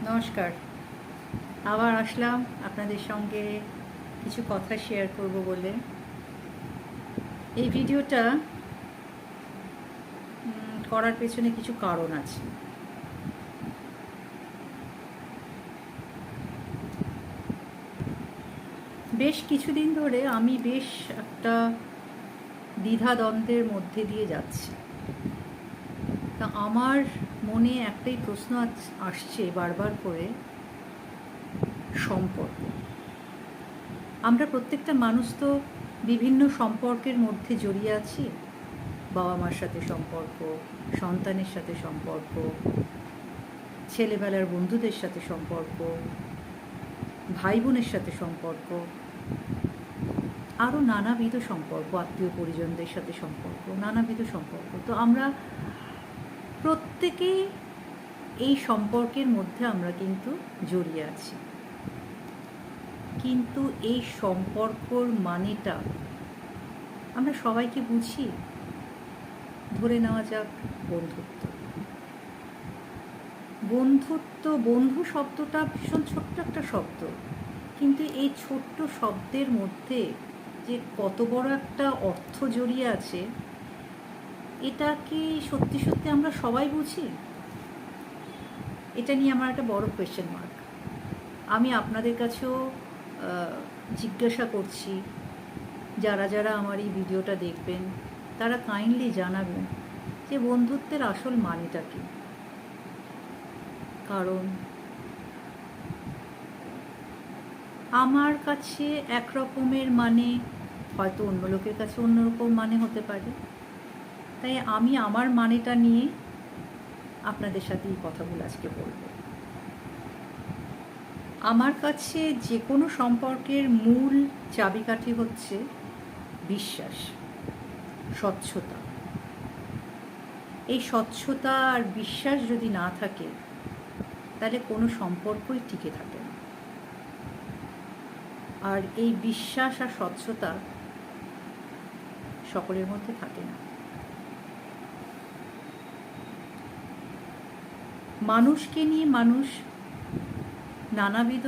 নমস্কার। আবার আসলাম আপনাদের সঙ্গে কিছু কথা শেয়ার করব বলে। এই ভিডিওটা করার পেছনে কিছু কারণ আছে। বেশ কিছুদিন ধরে আমি বেশ একটা দ্বিধাদ্বন্দ্বের মধ্যে দিয়ে যাচ্ছি। তা আমার মনে একটাই প্রশ্ন আসছে বারবার করে, সম্পর্ক। আমরা প্রত্যেকটা মানুষ তো বিভিন্ন সম্পর্কের মধ্যে জড়িয়ে আছি। বাবা মার সাথে সম্পর্ক, সন্তানের সাথে সম্পর্ক, ছেলেবেলার বন্ধুদের সাথে সম্পর্ক, ভাই বোনের সাথে সম্পর্ক, আরও নানাবিধ সম্পর্ক, আত্মীয় পরিজনদের সাথে সম্পর্ক, নানাবিধ সম্পর্ক। তো আমরা প্রত্যেকেই এই সম্পর্কের মধ্যে আমরা কিন্তু জড়িয়ে আছি। কিন্তু এই সম্পর্কর মানেটা আমরা সবাইকে বুঝি। ধরে নেওয়া যাক বন্ধুত্ব। বন্ধু শব্দটা ভীষণ ছোট্ট একটা শব্দ, কিন্তু এই ছোট্ট শব্দের মধ্যে যে কত বড় একটা অর্থ জড়িয়ে আছে, এটা কি সত্যি সত্যি আমরা সবাই বুঝি? এটা নিয়ে আমার একটা বড় কোয়েশ্চেন মার্ক। আমি আপনাদের কাছেও জিজ্ঞাসা করছি, যারা যারা আমার এই ভিডিওটা দেখবেন তারা কাইন্ডলি জানাবেন যে বন্ধুত্বের আসল মানেটা কী। কারণ আমার কাছে এক রকমের মানে, হয়তো অন্য লোকের কাছে অন্যরকম মানে হতে পারে। তাই আমি আমার মানেটা নিয়ে আপনাদের সাথে এই কথাগুলো আজকে বলব। আমার কাছে যে কোনো সম্পর্কের মূল চাবিকাঠি হচ্ছে বিশ্বাস, স্বচ্ছতা। এই স্বচ্ছতা আর বিশ্বাস যদি না থাকে তাহলে কোনো সম্পর্কই টিকে থাকে না। আর এই বিশ্বাস আর স্বচ্ছতা সকলের মধ্যে থাকে না। মানুষকে নিয়ে মানুষ নানাবিধ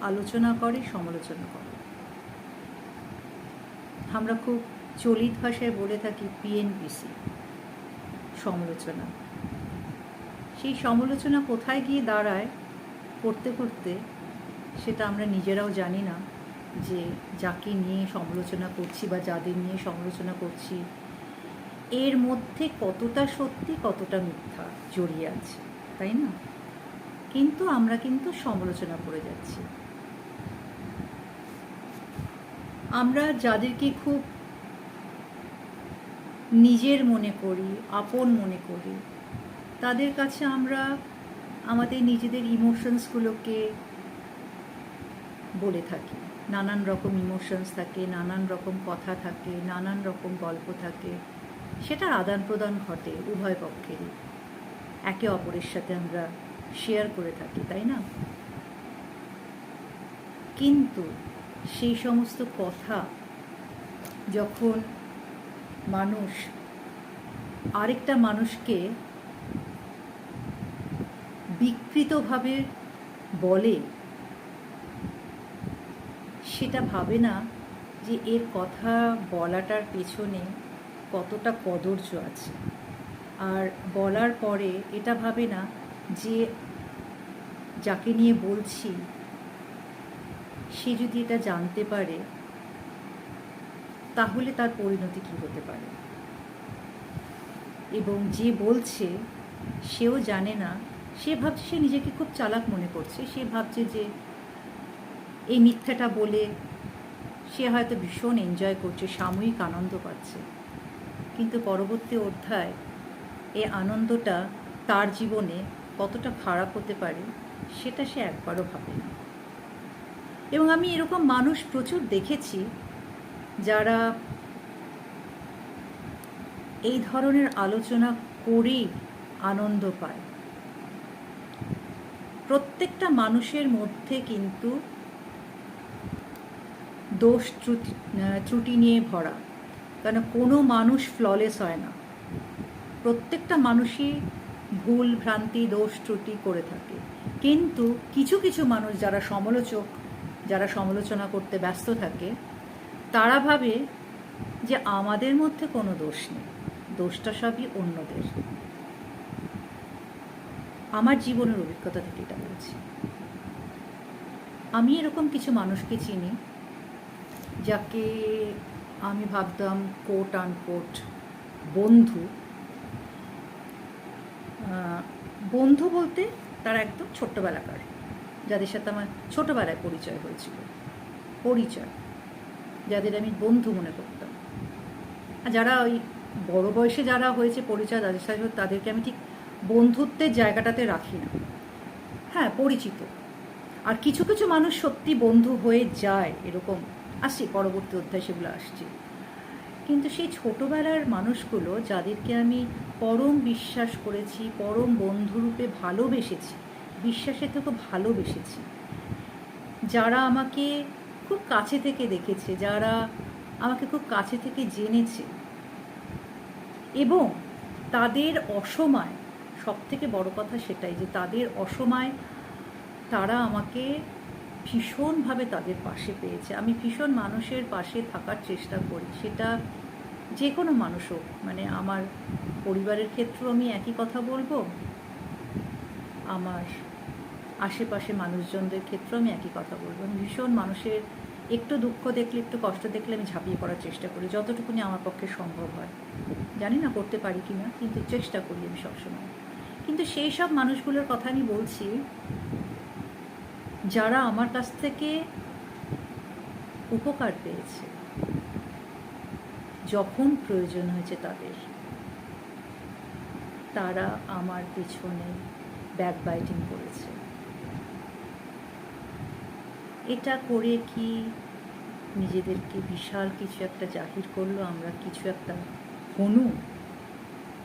আলোচনা করে, সমালোচনা করে। আমরা খুব চলিত ভাষায় বলে থাকি পিএনপিসি, সমালোচনা। সেই সমালোচনা কোথায় গিয়ে দাঁড়ায় করতে করতে সেটা আমরা নিজেরাও জানি না, যে যাকে নিয়ে সমালোচনা করছি বা যাদের নিয়ে সমালোচনা করছি এর মধ্যে কতটা সত্যি কতটা মিথ্যা জড়িয়ে আছে, তাই না? কিন্তু আমরা কিন্তু সমালোচনা করে যাচ্ছি। আমরা যাদেরকে খুব নিজের মনে করি, আপন মনে করি, তাদের কাছে আমরা আমাদের নিজেদের ইমোশনসগুলোকে বলে থাকি। নানান রকম ইমোশনস থাকে, নানান রকম কথা থাকে, নানান রকম গল্প থাকে। সেটার আদান প্রদান ঘটে উভয় পক্ষেরই, একে অপরের সাথে আমরা শেয়ার করে থাকি, তাই না? কিন্তু সেই সমস্ত কথা যখন মানুষ আরেকটা মানুষকে বিকৃতভাবে বলে, সেটা ভাবে না যে এর কথা বলাটার পেছনে কতটা কদর্য আছে। আর বলার পরে এটা ভাবে না যে যাকে নিয়ে বলছি সে যদি এটা জানতে পারে তাহলে তার পরিণতি কী হতে পারে। এবং যে বলছে সেও জানে না, সে ভাবছে, সে নিজেকে খুব চালাক মনে করছে। সে ভাবছে যে এই মিথ্যাটা বলে সে হয়তো ভীষণ এনজয় করছে, সাময়িক আনন্দ পাচ্ছে। কিন্তু পরবর্তী অধ্যায় এই আনন্দটা তার জীবনে কতটা খারাপ হতে পারে সেটা সে একবারও ভাবে না। এবং আমি এরকম মানুষ প্রচুর দেখেছি যারা এই ধরনের আলোচনা করেই আনন্দ পায়। প্রত্যেকটা মানুষের মধ্যে কিন্তু দোষ ত্রুটি নিয়ে ভরা, কারণ কোনো মানুষ ফ্ললেস হয় না। প্রত্যেকটা মানুষই ভুল ভ্রান্তি দোষ ত্রুটি করে থাকে, কিন্তু কিছু কিছু মানুষ যারা সমালোচক, যারা সমালোচনা করতে ব্যস্ত থাকে, তারা ভাবে যে আমাদের মধ্যে কোনো দোষ নেই, দোষটা সবই অন্যদের। আমার জীবনের অভিজ্ঞতা থেকে এটা বলছি। আমি এরকম কিছু মানুষকে চিনি যাকে আমি ভাবতাম কোট আনকোট বন্ধু। বন্ধু বলতে তারা একদম ছোট্টবেলাকার, যাদের সাথে আমার ছোটোবেলায় পরিচয় হয়েছিল, যাদের আমি বন্ধু মনে করতাম। আর যারা ওই বড় বয়সে যারা হয়েছে পরিচয়, তাদের সাথে তাদেরকে আমি ঠিক বন্ধুত্বের জায়গাটাতে রাখি না। হ্যাঁ, পরিচিত। আর কিছু কিছু মানুষ সত্যি বন্ধু হয়ে যায়, এরকম আসছি, পরবর্তী অধ্যায় সেগুলো আসছে। কিন্তু সেই ছোটোবেলার মানুষগুলো যাদেরকে আমি পরম বিশ্বাস করেছি, পরম বন্ধুরূপে ভালোবেসেছি, বিশ্বাসের থেকেও ভালোবেসেছি, যারা আমাকে খুব কাছে থেকে দেখেছে, যারা আমাকে খুব কাছে থেকে জেনেছে, এবং তাদের অসময়, সব থেকে বড় কথা সেটাই যে তাদের অসময় তারা আমাকে ভীষণভাবে তাদের পাশে পেয়েছে। আমি ভীষণ মানুষের পাশে থাকার চেষ্টা করি, সেটা যে কোনো মানুষ হোক। মানে আমার পরিবারের ক্ষেত্রেও আমি একই কথা বলবো, আমার আশেপাশে মানুষজনদের ক্ষেত্রেও আমি একই কথা বলবো। আমি ভীষণ মানুষের একটু দুঃখ দেখলে, একটু কষ্ট দেখলে আমি ঝাঁপিয়ে পড়ার চেষ্টা করি, যতটুকুনি আমার পক্ষে সম্ভব হয়। জানি না করতে পারি কি না, কিন্তু চেষ্টা করি আমি সবসময়। কিন্তু সেই সব মানুষগুলোর কথা আমি বলছি যারা আমার কাছ থেকে উপকার পেয়েছে, যখন প্রয়োজন হয়েছে তাদের, তারা আমার পেছনে ব্যাকবাইটিং করেছে। এটা করে কি নিজেদেরকে বিশাল কিছু একটা জাহির করলো, আমরা কিছু একটা হনু?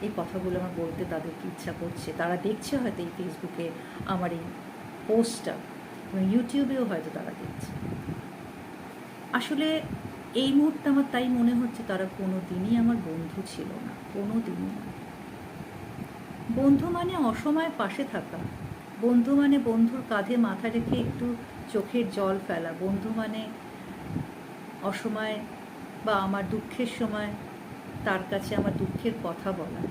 এই কথাগুলো আমার বলতে তাদেরকে ইচ্ছা করছে। তারা দেখছে হয়তো এই ফেসবুকে আমার এই পোস্টটা, এবং ইউটিউবেও হয়তো তারা দেখছে। আসলে এই মুহূর্তে আমার তাই মনে হচ্ছে তারা কোনো দিনই আমার বন্ধু ছিল না, কোনো দিনই না। বন্ধু মানে অসময়ে পাশে থাকা, বন্ধু মানে বন্ধুর কাঁধে মাথা রেখে একটু চোখের জল ফেলা, বন্ধু মানে অসময়ে বা আমার দুঃখের সময় তার কাছে আমার দুঃখের কথা বলা।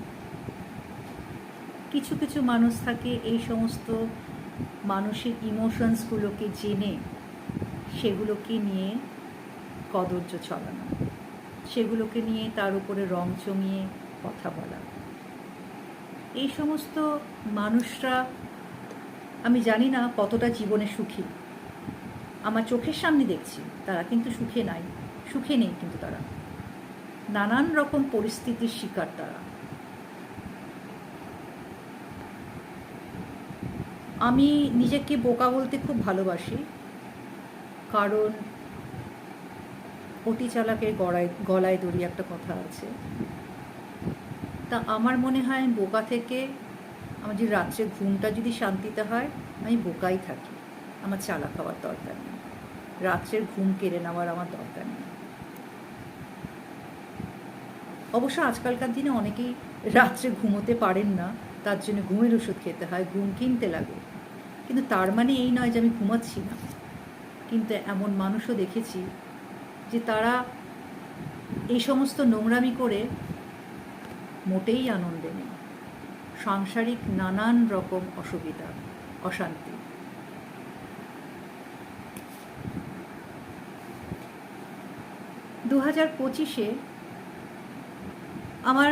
কিছু কিছু মানুষ থাকে এই সমস্ত মানুষের ইমোশনসগুলোকে জেনে সেগুলোকে নিয়ে কদর্য ছড়ানো, সেগুলোকে নিয়ে তার উপরে রং জমিয়ে কথা বলা। এই সমস্ত মানুষরা আমি জানি না কতটা জীবনে সুখী। আমার চোখের সামনে দেখছি তারা কিন্তু সুখে নেই, কিন্তু তারা নানান রকম পরিস্থিতির শিকার। তারা, আমি নিজেকে বোকা বলতে খুব ভালোবাসি, কারণ অতি চালাকের গলায় দড়ি একটা কথা আছে। তা আমার মনে হয় বোকা থেকে আমার যে রাত্রে ঘুমটা যদি শান্তিতে হয়, আমি বোকাই থাকি, আমার চালাক হওয়ার দরকার নেই, রাত্রের ঘুম কেড়ে নেওয়ার আমার দরকার নেই। অবশ্য আজকালকার দিনে অনেকেই রাত্রে ঘুমোতে পারেন না, তার জন্য ঘুমের ওষুধ খেতে হয়, ঘুম কিনতে লাগে। কিন্তু তার মানে এই নয় যে আমি ঘুমাচ্ছি না। কিন্তু এমন মানুষও দেখেছি যে তারা এই সমস্ত নোংরামি করে মোটেই আনন্দে নেই, সাংসারিক নানান রকম অসুবিধা, অশান্তি। 2025-এ আমার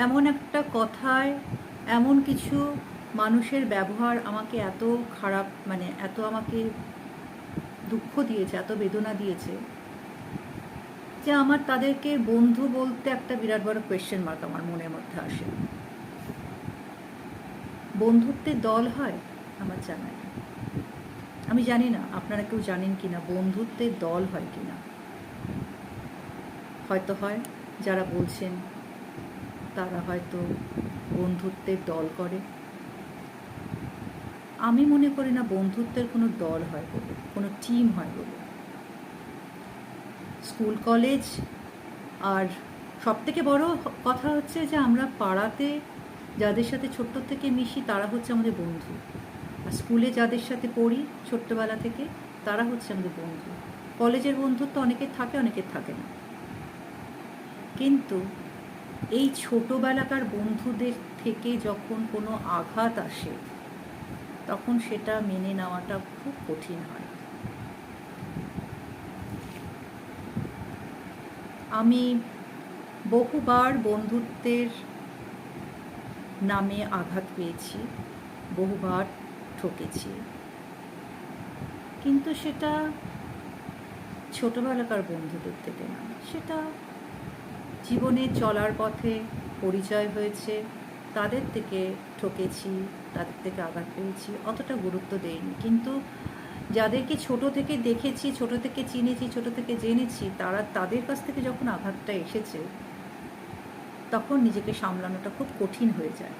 এমন একটা কথায়, এমন কিছু মানুষের ব্যবহার আমাকে এত খারাপ, মানে এত আমাকে দুঃখ দিয়েছে, এত বেদনা দিয়েছে, যে আমার তাদেরকে বন্ধু বলতে একটা বিরাট বড় কোয়েশ্চেন মার্ক আমার মনের মধ্যে আসে। বন্ধুত্বের দল হয় আমার জানা নেই। আমি জানি না আপনারা কেউ জানেন কি না বন্ধুত্বের দল হয় কি না। হয়তো হয়, যারা বলছেন তারা হয়তো বন্ধুত্বের দল করে। আমি মনে করি না বন্ধুত্বের কোনো দল হয় বলে, কোনো টিম হয় বলে। স্কুল কলেজ, আর সবথেকে বড় কথা হচ্ছে যে আমরা পাড়াতে যাদের সাথে ছোট্ট থেকে মিশি তারা হচ্ছে আমাদের বন্ধু, আর স্কুলে যাদের সাথে পড়ি ছোট্টবেলা থেকে তারা হচ্ছে আমাদের বন্ধু। কলেজের বন্ধুত্ব অনেকের থাকে, অনেকের থাকে না, কিন্তু এই ছোটোবেলাকার বন্ধুদের থেকে যখন কোনো আঘাত আসে তখন সেটা মেনে নেওয়াটা খুব কঠিন হয়। আমি বহুবার বন্ধুত্বের নামে আঘাত পেয়েছি, বহুবার ঠকেছি, কিন্তু সেটা ছোটোবেলাকার বন্ধুদের থেকে না, সেটা জীবনে চলার পথে পরিচয় হয়েছে, তাদের থেকে ঠকেছি, তাদের থেকে আঘাত পেয়েছি, অতটা গুরুত্ব দেইনি। কিন্তু যাদেরকে ছোট থেকে দেখেছি, ছোট থেকে চিনেছি, ছোট থেকে জেনেছি, তাদের কাছ থেকে যখন আঘাতটা এসেছে তখন নিজেকে সামলানোটা খুব কঠিন হয়ে যায়।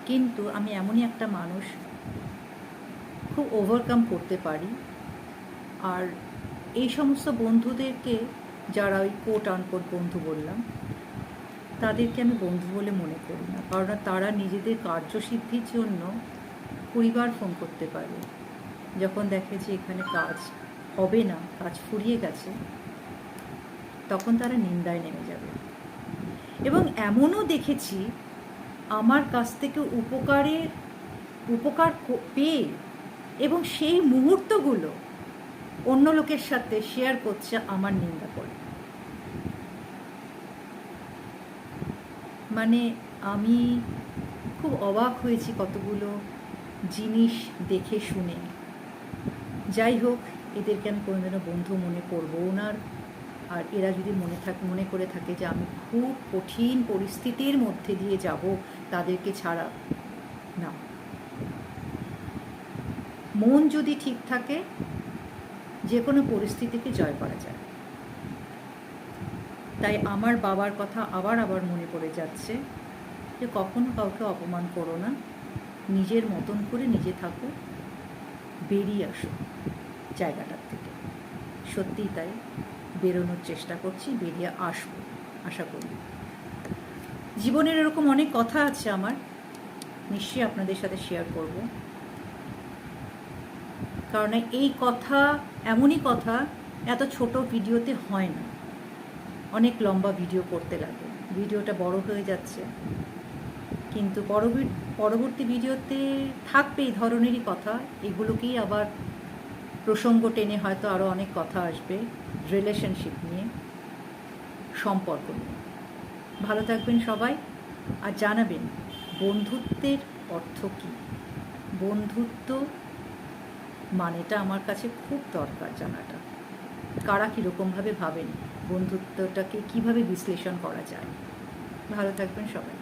কিন্তু আমি এমনই একটা মানুষ, খুব ওভারকাম করতে পারি। আর এই সমস্ত বন্ধুদেরকে, যারা ওই কোট আনকোট বন্ধু বললাম, তাদেরকে আমি বন্ধু বলে মনে করি না, কারণ তারা নিজেদের কার্যসিদ্ধির জন্য 20 বার ফোন করতে পারে। যখন দেখে যে এখানে কাজ হবে না, কাজ ফুরিয়ে গেছে, তখন তারা নিন্দায় নেমে যাবে। এবং এমনও দেখেছি আমার কাছ থেকে উপকার পেয়ে এবং সেই মুহূর্তগুলো অন্য লোকের সাথে শেয়ার করছে আমার নিন্দা করে। মানে আমি খুব অবাক হয়েছি কতগুলো জিনিস দেখে শুনে। যাই হোক, এদেরকে আমি কোনোদিনও বন্ধু মনে করবও না। আর এরা যদি মনে করে থাকে যে আমি খুব কঠিন পরিস্থিতির মধ্যে দিয়ে যাব তাদেরকে ছাড়া, না। মন যদি ঠিক থাকে যে কোনো পরিস্থিতিকে জয় করা যায়। তাই আমার বাবার কথা আবার মনে পড়ে যাচ্ছে যে কখনো কাউকে অপমান করো না, নিজের মতন করে নিজে থাকো, বেরিয়ে আসো জায়গাটার থেকে। সত্যিই তাই, বেরোনোর চেষ্টা করছি, বেরিয়ে আসবো আশা করি। জীবনের এরকম অনেক কথা আছে আমার, নিশ্চয়ই আপনাদের সাথে শেয়ার করব। কারণ এই কথা এমনই কথা এত ছোট ভিডিওতে হয় না, অনেক লম্বা ভিডিও করতে লাগে, ভিডিওটা বড় হয়ে যাচ্ছে। কিন্তু পরবর্তী ভিডিওতে থাকবে এই ধরনেরই কথা, এগুলোকেই আবার প্রসঙ্গ টেনে হয়তো আরও অনেক কথা আসবে রিলেশনশিপ নিয়ে, সম্পর্ক নিয়ে। ভালো থাকবেন সবাই, আর জানাবেন বন্ধুত্বের অর্থ কী। বন্ধুত্ব মানেটা আমার কাছে খুব দরকার জানাটা। কারা কীরকমভাবে ভাবেন, বন্ধুত্বটাকে কীভাবে বিশ্লেষণ করা যায়। ভালো থাকবেন সবাই।